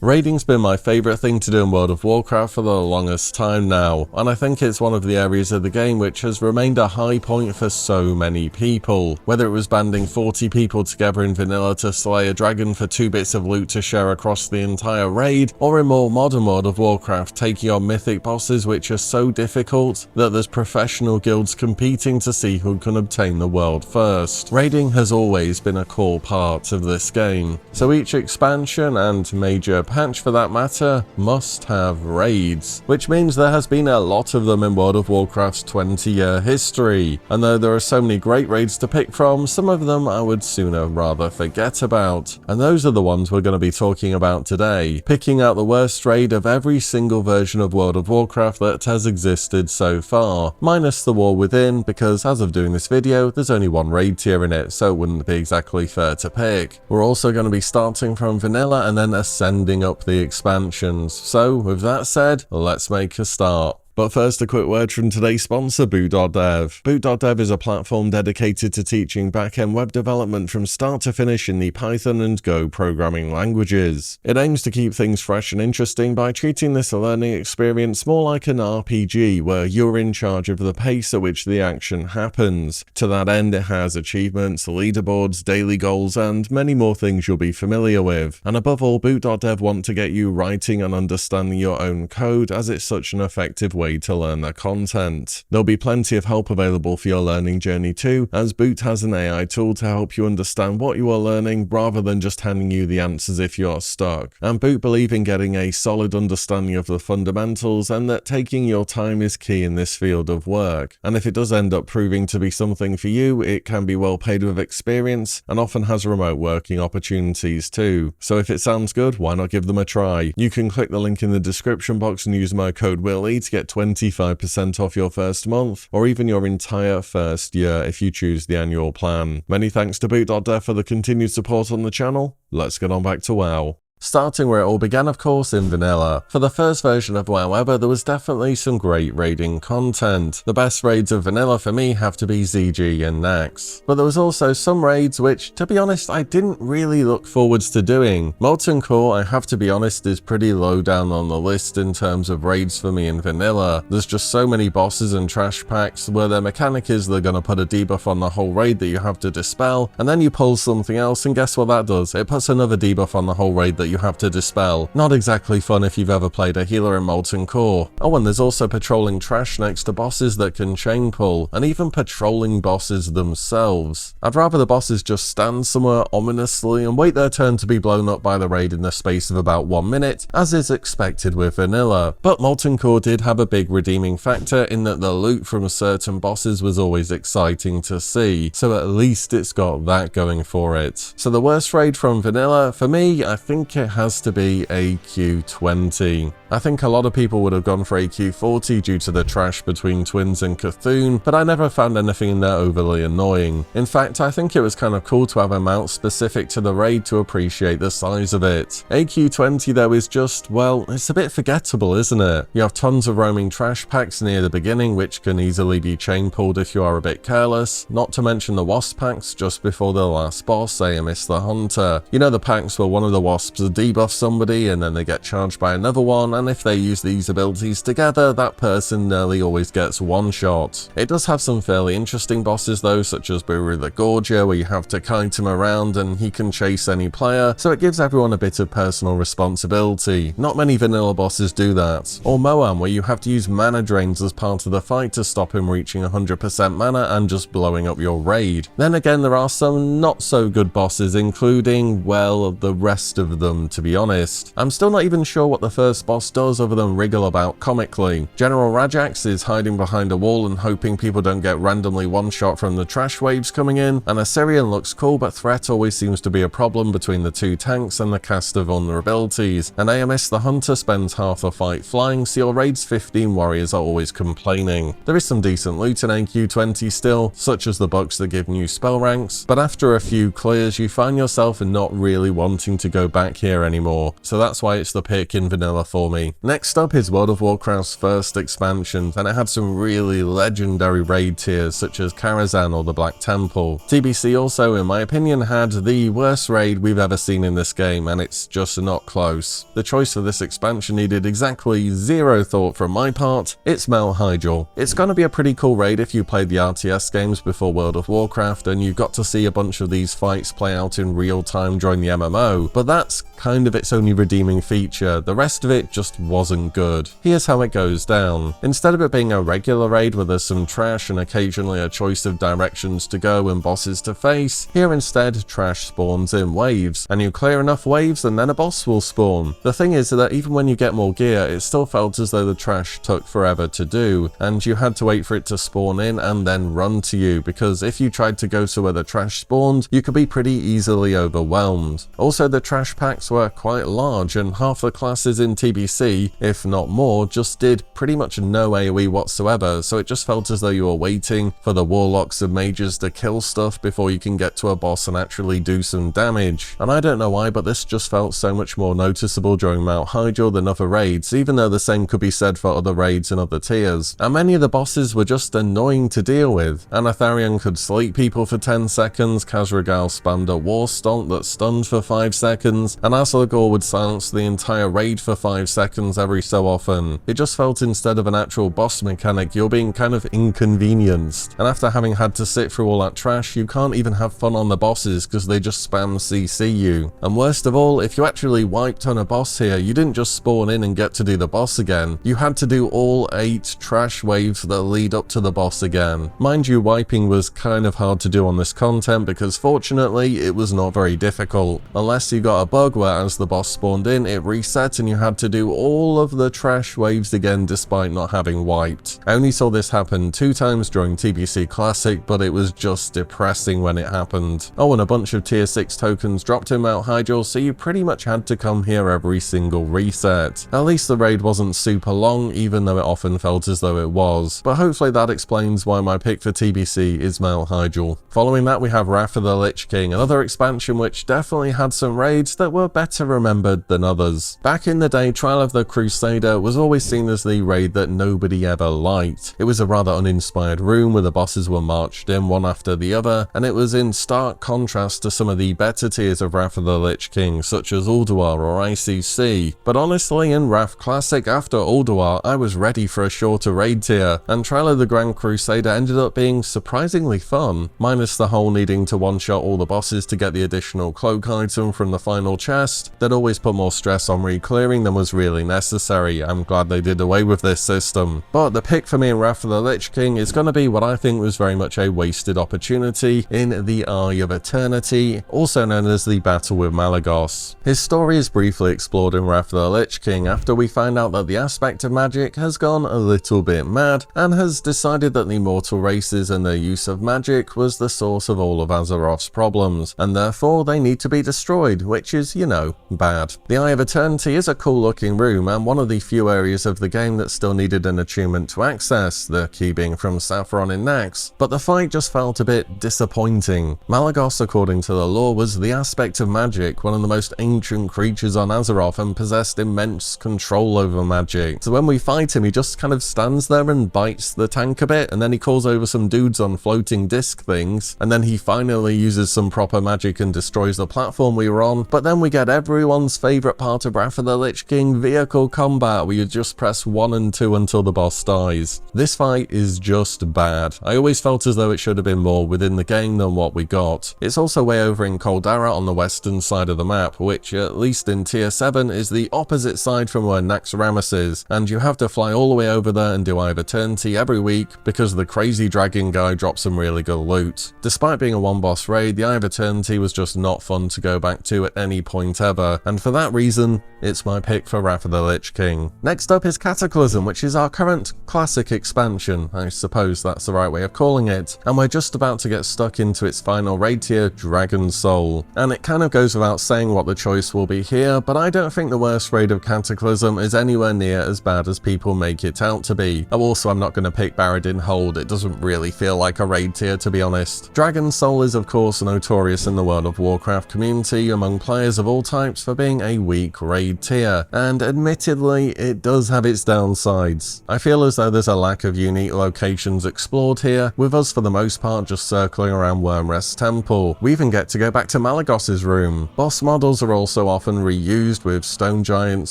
Raiding's been my favourite thing to do in World of Warcraft for the longest time now, and I think it's one of the areas of the game which has remained a high point for so many people. Whether it was banding 40 people together in vanilla to slay a dragon for 2 bits of loot to share across the entire raid, or in more modern World of Warcraft taking on mythic bosses which are so difficult that there's professional guilds competing to see who can obtain the world first. Raiding has always been a core part of this game, so each expansion and major patch for that matter must have raids, which means there has been a lot of them in World of Warcraft's 20-year history, and though there are so many great raids to pick from, some of them I would sooner rather forget about, and those are the ones we're going to be talking about today, picking out the worst raid of every single version of World of Warcraft that has existed so far, minus the War Within, because as of doing this video there's only one raid tier in it, so it wouldn't be exactly fair to pick. We're also going to be starting from vanilla and then ascending up the expansions. So with that said, let's make a start. But first, a quick word from today's sponsor, Boot.dev. Boot.dev is a platform dedicated to teaching back-end web development from start to finish in the Python and Go programming languages. It aims to keep things fresh and interesting by treating this learning experience more like an RPG, where you're in charge of the pace at which the action happens. To that end, it has achievements, leaderboards, daily goals, and many more things you'll be familiar with. And above all, Boot.dev want to get you writing and understanding your own code, as it's such an effective way to learn their content. There'll be plenty of help available for your learning journey too, as Boot has an AI tool to help you understand what you are learning rather than just handing you the answers if you're stuck. And Boot believe in getting a solid understanding of the fundamentals, and that taking your time is key in this field of work. And if it does end up proving to be something for you, it can be well paid with experience and often has remote working opportunities too. So if it sounds good, why not give them a try? You can click the link in the description box and use my code WILLY to get 25% off your first month, or even your entire first year if you choose the annual plan. Many thanks to Boot.dev for the continued support on the channel. Let's get on back to WoW. Starting where it all began, of course, in vanilla. For the first version of WoW ever, there was definitely some great raiding content. The best raids of vanilla for me have to be ZG and Nax. But there was also some raids which, to be honest, I didn't really look forwards to doing. Molten Core, I have to be honest, is pretty low down on the list in terms of raids for me in vanilla. There's just so many bosses and trash packs where their mechanic is they're gonna put a debuff on the whole raid that you have to dispel, and then you pull something else and guess what that does? It puts another debuff on the whole raid that you have to dispel. Not exactly fun if you've ever played a healer in Molten Core. Oh, and there's also patrolling trash next to bosses that can chain pull, and even patrolling bosses themselves. I'd rather the bosses just stand somewhere ominously and wait their turn to be blown up by the raid in the space of about 1 minute, as is expected with vanilla. But Molten Core did have a big redeeming factor in that the loot from certain bosses was always exciting to see, so at least it's got that going for it. So the worst raid from vanilla, for me, I think it has to be AQ20. I think a lot of people would have gone for AQ40 due to the trash between Twins and Cthulhu, but I never found anything in there overly annoying. In fact, I think it was kind of cool to have a mount specific to the raid to appreciate the size of it. AQ20 though is just, well, it's a bit forgettable, isn't it? You have tons of roaming trash packs near the beginning which can easily be chain pulled if you are a bit careless, not to mention the wasp packs just before the last boss, AMS the Hunter. You know, the packs where one of the wasps debuffs somebody and then they get charged by another one, and if they use these abilities together, that person nearly always gets one shot. It does have some fairly interesting bosses though, such as Buru the Gorger, where you have to kite him around and he can chase any player, so it gives everyone a bit of personal responsibility. Not many vanilla bosses do that. Or Moam, where you have to use mana drains as part of the fight to stop him reaching 100% mana and just blowing up your raid. Then again, there are some not so good bosses, including, well, the rest of them, to be honest. I'm still not even sure what the first boss does other than wriggle about comically. General Rajax is hiding behind a wall and hoping people don't get randomly one-shot from the trash waves coming in, and Assyrian looks cool, but threat always seems to be a problem between the two tanks and the caster vulnerabilities, and AMS the Hunter spends half the fight flying, so your raid's 15 warriors are always complaining. There is some decent loot in AQ20 still, such as the bucks that give new spell ranks, but after a few clears you find yourself not really wanting to go back here anymore, so that's why it's the pick in vanilla for me. me. Next up is World of Warcraft's first expansion, and it had some really legendary raid tiers such as Karazhan or the Black Temple. TBC also, in my opinion, had the worst raid we've ever seen in this game, and it's just not close. The choice for this expansion needed exactly zero thought from my part. It's Mount Hyjal. It's gonna be a pretty cool raid if you played the RTS games before World of Warcraft and you got to see a bunch of these fights play out in real time during the MMO, but that's kind of its only redeeming feature. The rest of it just wasn't good. Here's how it goes down. Instead of it being a regular raid where there's some trash and occasionally a choice of directions to go and bosses to face, here instead trash spawns in waves, and you clear enough waves and then a boss will spawn. The thing is that even when you get more gear, it still felt as though the trash took forever to do, and you had to wait for it to spawn in and then run to you, because if you tried to go to where the trash spawned, you could be pretty easily overwhelmed. Also, the trash packs were quite large, and half the classes in TBC, if not more, just did pretty much no AoE whatsoever, so it just felt as though you were waiting for the warlocks and mages to kill stuff before you can get to a boss and actually do some damage. And I don't know why, but this just felt so much more noticeable during Mount Hyjal than other raids, even though the same could be said for other raids and other tiers. And many of the bosses were just annoying to deal with. Anatharion could sleep people for 10 seconds, Khazragal spammed a war stomp that stunned for 5 seconds, and Aslagor would silence the entire raid for 5 seconds every so often. It just felt instead of an actual boss mechanic, you're being kind of inconvenienced. And after having had to sit through all that trash, you can't even have fun on the bosses because they just spam CC you. And worst of all, if you actually wiped on a boss here, you didn't just spawn in and get to do the boss again. You had to do all 8 trash waves that lead up to the boss again. Mind you, wiping was kind of hard to do on this content because fortunately it was not very difficult, unless you got a bug where as the boss spawned in, it reset and you had to do all of the trash waves again despite not having wiped. I only saw this happen 2 times during TBC Classic, but it was just depressing when it happened. Oh, and a bunch of tier 6 tokens dropped in Mount Hyjal, so you pretty much had to come here every single reset. At least the raid wasn't super long, even though it often felt as though it was. But hopefully that explains why my pick for TBC is Mount Hyjal. Following that, we have Wrath of the Lich King, another expansion which definitely had some raids that were better remembered than others. Back in the day, Trial of the Crusader was always seen as the raid that nobody ever liked. It was a rather uninspired room where the bosses were marched in one after the other, and it was in stark contrast to some of the better tiers of Wrath of the Lich King, such as Ulduar or ICC. But honestly, in Wrath Classic, after Ulduar, I was ready for a shorter raid tier, and Trial of the Grand Crusader ended up being surprisingly fun, minus the whole needing to one-shot all the bosses to get the additional cloak item from the final chest. That always put more stress on re-clearing than was really necessary. I'm glad they did away with this system. But the pick for me in Wrath of the Lich King is going to be what I think was very much a wasted opportunity in the Eye of Eternity, also known as the Battle with Malagos. His story is briefly explored in Wrath of the Lich King after we find out that the aspect of magic has gone a little bit mad and has decided that the mortal races and their use of magic was the source of all of Azeroth's problems, and therefore they need to be destroyed, which is, you know, bad. The Eye of Eternity is a cool looking room and one of the few areas of the game that still needed an attunement to access, the key being from Saffron in Nax, but the fight just felt a bit disappointing. Malagos, according to the lore, was the aspect of magic, one of the most ancient creatures on Azeroth, and possessed immense control over magic. So when we fight him, he just kind of stands there and bites the tank a bit, and then he calls over some dudes on floating disc things, and then he finally uses some proper magic and destroys the platform we were on. But then we get everyone's favourite part of Wrath of the Lich King, vehicle combat, where you just press 1 and 2 until the boss dies. This fight is just bad. I always felt as though it should have been more within the game than what we got. It's also way over in Caldera on the western side of the map, which at least in tier 7 is the opposite side from where Naxxramas is, and you have to fly all the way over there and do Eye of Eternity every week because the crazy dragon guy drops some really good loot. Despite being a one boss raid, the Eye of Eternity was just not fun to go back to at any point ever, and for that reason, it's my pick for Wrath of the Lich King. Next up is Cataclysm, which is our current classic expansion, I suppose that's the right way of calling it, and we're just about to get stuck into its final raid tier, Dragon Soul. And it kind of goes without saying what the choice will be here, but I don't think the worst raid of Cataclysm is anywhere near as bad as people make it out to be. Oh, also, I'm not going to pick Baradin Hold, it doesn't really feel like a raid tier to be honest. Dragon Soul is of course notorious in the World of Warcraft community among players of all types for being a weak raid tier, and admittedly, it does have its downsides. I feel as though there's a lack of unique locations explored here, with us for the most part just circling around Wormrest's temple. We even get to go back to Malagos's room. Boss models are also often reused, with stone giants,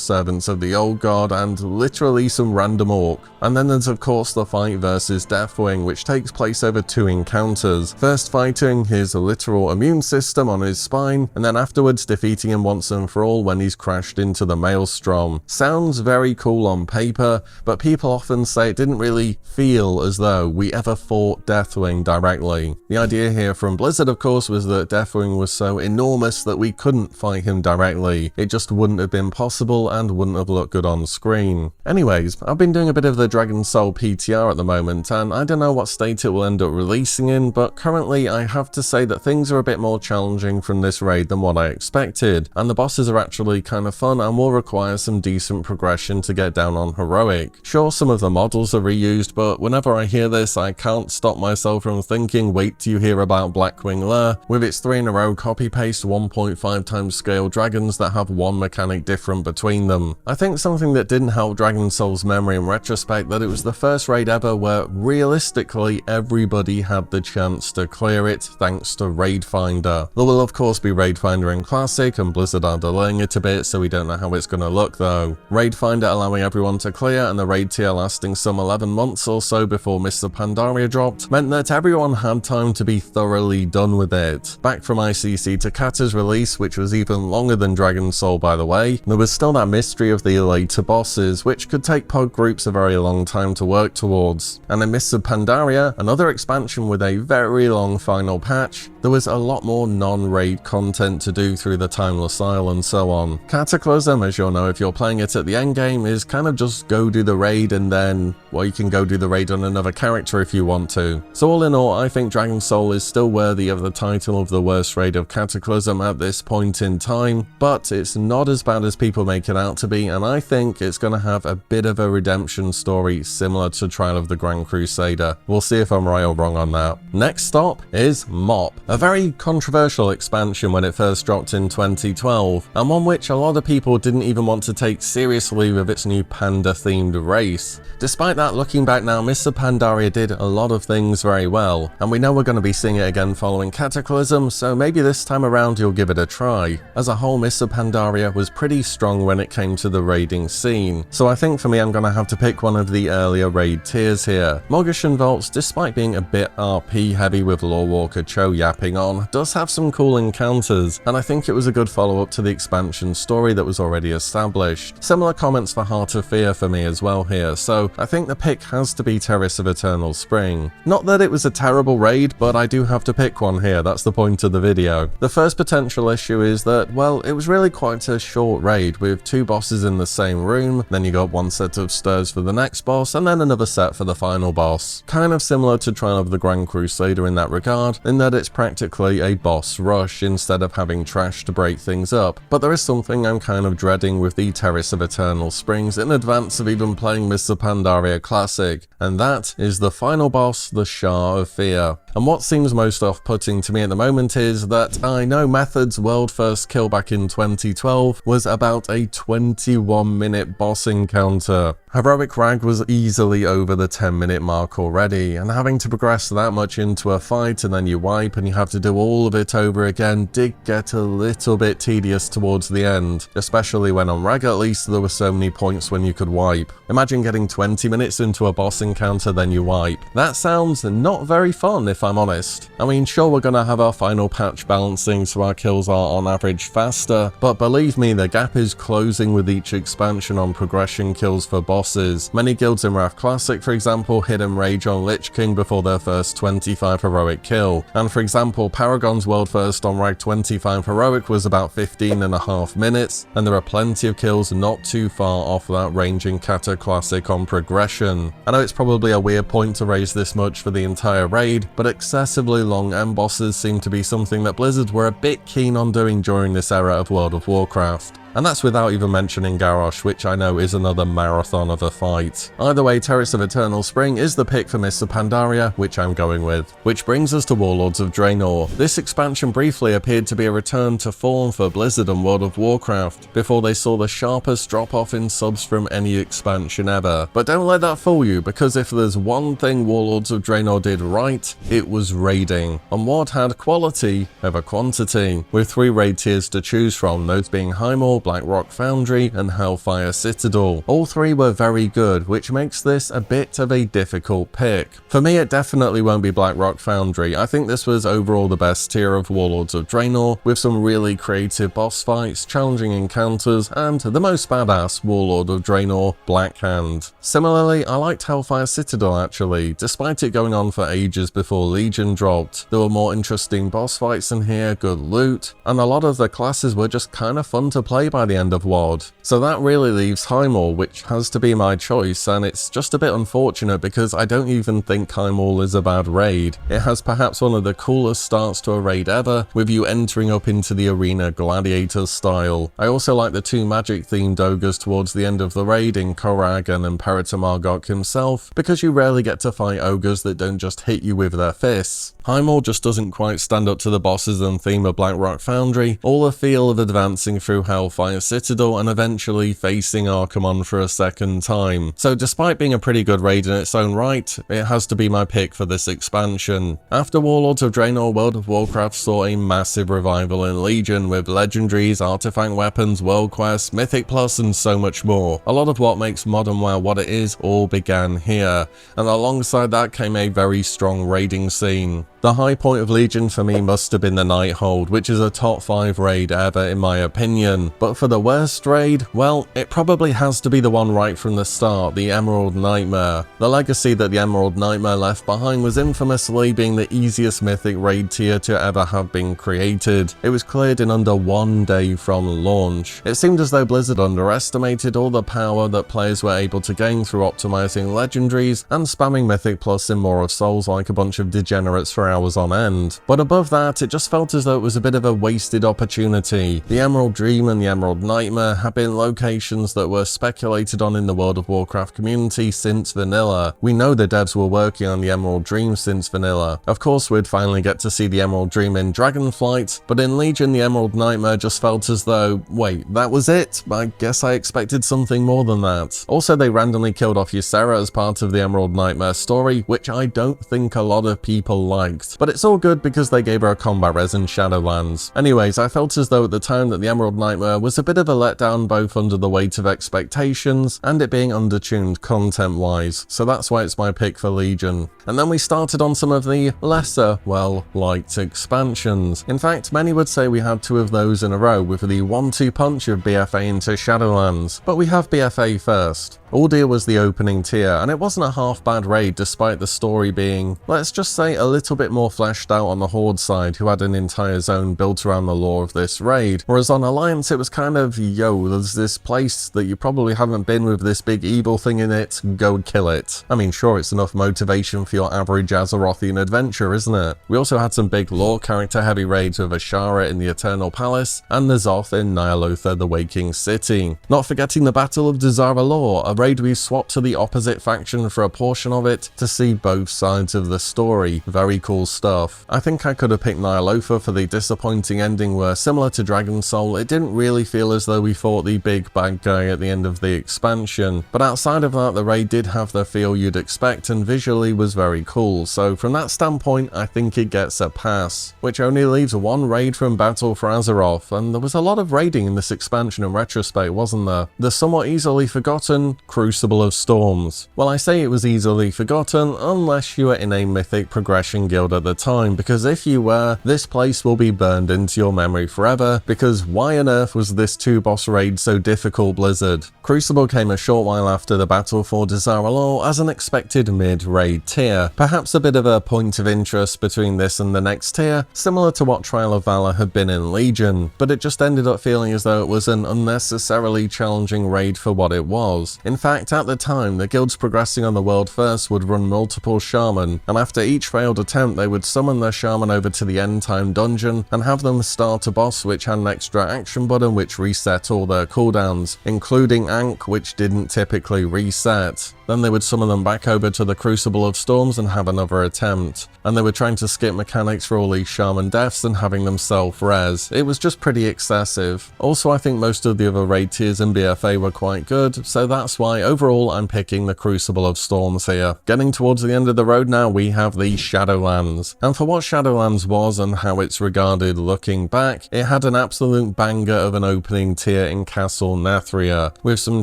servants of the old god, and literally some random orc. And then there's of course the fight versus Deathwing, which takes place over 2 encounters, first fighting his literal immune system on his spine, and then afterwards defeating him once and for all when he's crashed into the maelstrom. Sounds very cool on paper, but people often say it didn't really feel as though we ever fought Deathwing directly. The idea here from Blizzard of course was that Deathwing was so enormous that we couldn't fight him directly. It just wouldn't have been possible and wouldn't have looked good on screen. Anyways, I've been doing a bit of the Dragon Soul PTR at the moment, and I don't know what state it will end up releasing in, but currently I have to say that things are a bit more challenging from this raid than what I expected, and the bosses are actually kind of fun and will require some decent progression to get down on heroic. Sure, some of the models are reused, but whenever I hear this I can't stop myself from thinking, wait till you hear about Blackwing Lair, with its 3 in a row copy-paste 1.5 times scale dragons that have one mechanic different between them. I think something that didn't help Dragon Soul's memory in retrospect that it was the first raid ever where realistically everybody had the chance to clear it thanks to Raid Finder. There will of course be Raid Finder in Classic, and Blizzard are delaying it a bit so we don't know how it's going to look though. Raid Finder allowing everyone to clear and the raid tier lasting some 11 months or so before Mists of Pandaria dropped meant that everyone had time to be thoroughly done with it. Back from ICC to Kata's release, which was even longer than Dragon Soul by the way, there was still that mystery of the later bosses, which could take pod groups a very long time to work towards. And in Mists of Pandaria, another expansion with a very long final patch, there was a lot more non-raid content to do through the Timeless Isle and so on. Cataclysm, as you'll know if you're playing it at the endgame, is kind of just go do the raid and then, well, you can go do the raid on another character if you want to. So all in all, I think Dragon Soul is still worthy of the title of the worst raid of Cataclysm at this point in time, but it's not as bad as people make it out to be, and I think it's going to have a bit of a redemption story similar to Trial of the Grand Crusader. We'll see if I'm right or wrong on that. Next stop is MoP, a very controversial expansion when it first dropped in 2012, and one which a lot of people didn't even want to take seriously with its new panda-themed race. Despite that, looking back now, Mists of Pandaria did a lot of things very well, and we know we're going to be seeing it again following Cataclysm, so maybe this time around you'll give it a try. As a whole, Mists of Pandaria was pretty strong when it came to the raiding scene, so I think for me I'm going to have to pick one of the earlier raid tiers here. Mogashan Vaults, despite being a bit RP heavy with Lorewalker Cho yapping on, does have some cool encounters, and I think it was a good follow-up to the expansion story that was already established. Similar comments for Heart of Fear for me as well here, so I think the pick has to be Terrace of Eternal Spring. Not that it was a terrible raid, but I do have to pick one here, that's the point of the video. The first potential issue is that, well, it was really quite a short raid with 2 bosses in the same room, then you got 1 set of stirs for the next boss, and then another set for the final boss. Kind of similar to Trial of the Grand Crusader in that regard, in that it's practically a boss rush instead of having trash to break things up, but there is something I'm kind of dreading with the Terrace of Eternal Springs in advance of even playing Mists of Pandaria Classic, and that is the final boss, the Shah of Fear. And what seems most off-putting to me at the moment is that I know Method's world first kill back in 2012 was about a 21-minute boss encounter. Heroic Rag was easily over the 10-minute mark already, and having to progress that much into a fight and then you wipe and you have to do all of it over again did get a little bit tedious towards the end, especially when on Rag at least there were so many points when you could wipe. Imagine getting 20 minutes into a boss encounter then you wipe. That sounds not very fun if I'm honest. I mean, sure, we're gonna have our final patch balancing so our kills are on average faster, but believe me, the gap is closing with each expansion on progression kills for bosses. Many guilds in Wrath Classic, for example, hit and rage on Lich King before their first 25 heroic kill, and for example, Paragon's world first on Rag 25 heroic was about 15.5 minutes, and there are plenty of kills not too far off that range in Kata Classic on progression. I know it's probably a weird point to raise this much for the entire raid, but excessively long end bosses seem to be something that Blizzard were a bit keen on doing during this era of World of Warcraft. and that's without even mentioning Garrosh, which I know is another marathon of a fight. Either way, Terrace of Eternal Spring is the pick for Mists of Pandaria, which I'm going with. Which brings us to Warlords of Draenor. This expansion briefly appeared to be a return to form for Blizzard and World of Warcraft, before they saw the sharpest drop off in subs from any expansion ever. But don't let that fool you, because if there's one thing Warlords of Draenor did right, it was raiding. And WoD had quality over quantity, with 3 raid tiers to choose from, those being Highmoor, Blackrock Foundry, and Hellfire Citadel. All 3 were very good, which makes this a bit of a difficult pick. For me, it definitely won't be Blackrock Foundry. I think this was overall the best tier of Warlords of Draenor, with some really creative boss fights, challenging encounters, and the most badass Warlord of Draenor, Blackhand. Similarly, I liked Hellfire Citadel actually, despite it going on for ages before Legion dropped. There were more interesting boss fights in here, good loot, and a lot of the classes were just kinda fun to play by the end of WoD. So that really leaves Highmoor, which has to be my choice, and it's just a bit unfortunate because I don't even think Highmoor is a bad raid. It has perhaps one of the coolest starts to a raid ever, with you entering up into the arena gladiator style. I also like the 2 magic themed ogres towards the end of the raid in Korag and Imperator Margok himself, because you rarely get to fight ogres that don't just hit you with their fists. Highmoor just doesn't quite stand up to the bosses and theme of Blackrock Foundry, or the feel of advancing through Hellfire Citadel and eventually facing Archimonde for a second time. So despite being a pretty good raid in its own right, it has to be my pick for this expansion. After Warlords of Draenor, World of Warcraft saw a massive revival in Legion, with legendaries, artifact weapons, world quests, Mythic Plus, and so much more. A lot of what makes modern WoW what it is all began here, and alongside that came a very strong raiding scene. The high point of Legion for me must have been the Nighthold, which is a top 5 raid ever in my opinion. But for the worst raid, well, it probably has to be the one right from the start, the Emerald Nightmare. The legacy that the Emerald Nightmare left behind was infamously being the easiest mythic raid tier to ever have been created. It was cleared in under 1 day from launch. It seemed as though Blizzard underestimated all the power that players were able to gain through optimizing legendaries and spamming Mythic Plus in Maw of Souls like a bunch of degenerates for hours on end. But above that, it just felt as though it was a bit of a wasted opportunity. The Emerald Dream and the Emerald Nightmare have been locations that were speculated on in the World of Warcraft community since vanilla. We know the devs were working on the Emerald Dream since vanilla. Of course, we'd finally get to see the Emerald Dream in Dragonflight, but in Legion, the Emerald Nightmare just felt as though, wait, that was it? I guess I expected something more than that. Also, they randomly killed off Ysera as part of the Emerald Nightmare story, which I don't think a lot of people liked. But it's all good because they gave her a combat res in Shadowlands. Anyways, I felt as though at the time that the Emerald Nightmare was a bit of a letdown both under the weight of expectations and it being undertuned content-wise, so that's why it's my pick for Legion. And then we started on some of the lesser, well-liked expansions. In fact, many would say we had 2 of those in a row with the 1-2 punch of BFA into Shadowlands, but we have BFA first. Uldir was the opening tier, and it wasn't a half bad raid despite the story being, let's just say, a little bit more fleshed out on the Horde side, who had an entire zone built around the lore of this raid, whereas on Alliance it was kind of, yo, there's this place that you probably haven't been with this big evil thing in it, go kill it. I mean, sure, it's enough motivation for your average Azerothian adventure, isn't it? We also had some big lore character heavy raids with Ashara in the Eternal Palace, and N'Zoth in Ny'alotha the Waking City. Not forgetting the Battle of Dazara Lore, a raid we swapped to the opposite faction for a portion of it to see both sides of the story. Very cool stuff. I think I could have picked Ny'alotha for the disappointing ending where, similar to Dragon Soul, it didn't really feel as though we fought the big bad guy at the end of the expansion. But outside of that, the raid did have the feel you'd expect and visually was very cool, so from that standpoint I think it gets a pass. Which only leaves 1 raid from Battle for Azeroth, and there was a lot of raiding in this expansion in retrospect, wasn't there? The somewhat easily forgotten Crucible of Storms. Well, I say it was easily forgotten unless you were in a mythic progression guild at the time, because if you were, this place will be burned into your memory forever, because why on earth was this 2-boss raid so difficult, Blizzard? Crucible came a short while after the Battle for Dazara Lore as an expected mid-raid tier, perhaps a bit of a point of interest between this and the next tier, similar to what Trial of Valor had been in Legion, but it just ended up feeling as though it was an unnecessarily challenging raid for what it was. In fact, at the time, the guilds progressing on the world first would run multiple shaman, and after each failed attempt they would summon their shaman over to the end time dungeon and have them start a boss which had an extra action button which which reset all their cooldowns, including Ankh, which didn't typically reset. Then they would summon them back over to the Crucible of Storms and have another attempt. And they were trying to skip mechanics for all these Shaman deaths and having them self-res. It was just pretty excessive. Also, I think most of the other raid tiers in BFA were quite good, so that's why overall I'm picking the Crucible of Storms here. Getting towards the end of the road now, we have the Shadowlands. And for what Shadowlands was and how it's regarded looking back, it had an absolute banger of an opening tier in Castle Nathria, with some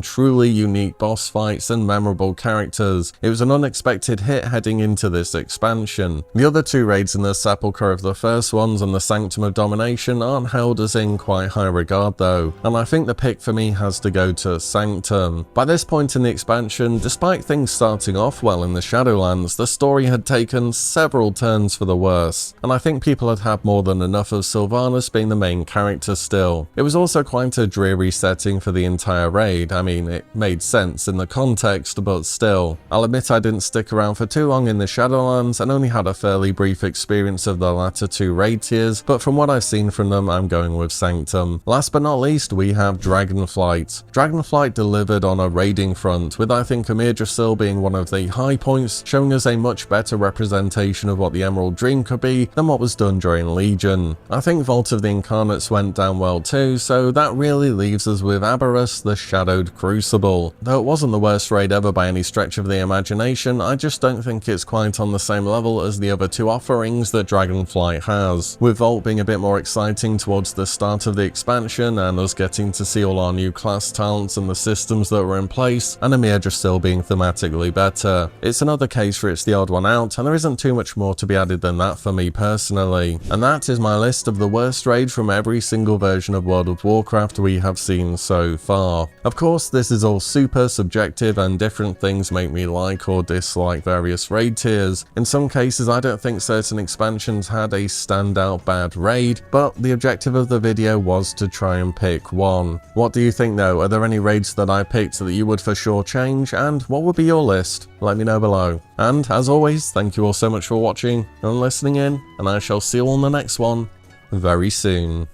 truly unique boss fights and memorable characters. It was an unexpected hit heading into this expansion. The other two raids in the Sepulchre of the First Ones and the Sanctum of Domination aren't held as in quite high regard though, and I think the pick for me has to go to Sanctum. By this point in the expansion, despite things starting off well in the Shadowlands, the story had taken several turns for the worse, and I think people had had more than enough of Sylvanas being the main character still. It was also quite a dreary setting for the entire raid. I mean, it made sense in the context, but still. I'll admit I didn't stick around for too long in the Shadowlands and only had a fairly brief experience of the latter two raid tiers, but from what I've seen from them, I'm going with Sanctum. Last but not least, we have Dragonflight. Dragonflight delivered on a raiding front, with I think Amir Drasil being one of the high points, showing us a much better representation of what the Emerald Dream could be than what was done during Legion. I think Vault of the Incarnates went down well too, so that really leaves us with Aberrus, the Shadowed Crucible. Though it wasn't the worst raid ever by any stretch of the imagination, I just don't think it's quite on the same level as the other two offerings that Dragonflight has, with Vault being a bit more exciting towards the start of the expansion and us getting to see all our new class talents and the systems that were in place, and Amir still being thematically better. It's another case where it's the odd one out, and there isn't too much more to be added than that for me personally. And that is my list of the worst raids from every single version of World of Warcraft we have seen so far. Of course, this is all super subjective and different things make me like or dislike various raid tiers. In some cases, I don't think certain expansions had a standout bad raid, but the objective of the video was to try and pick one. What do you think though? Are there any raids that I picked that you would for sure change, and what would be your list? Let me know below. And as always, thank you all so much for watching and listening in, and I shall see you on the next one very soon.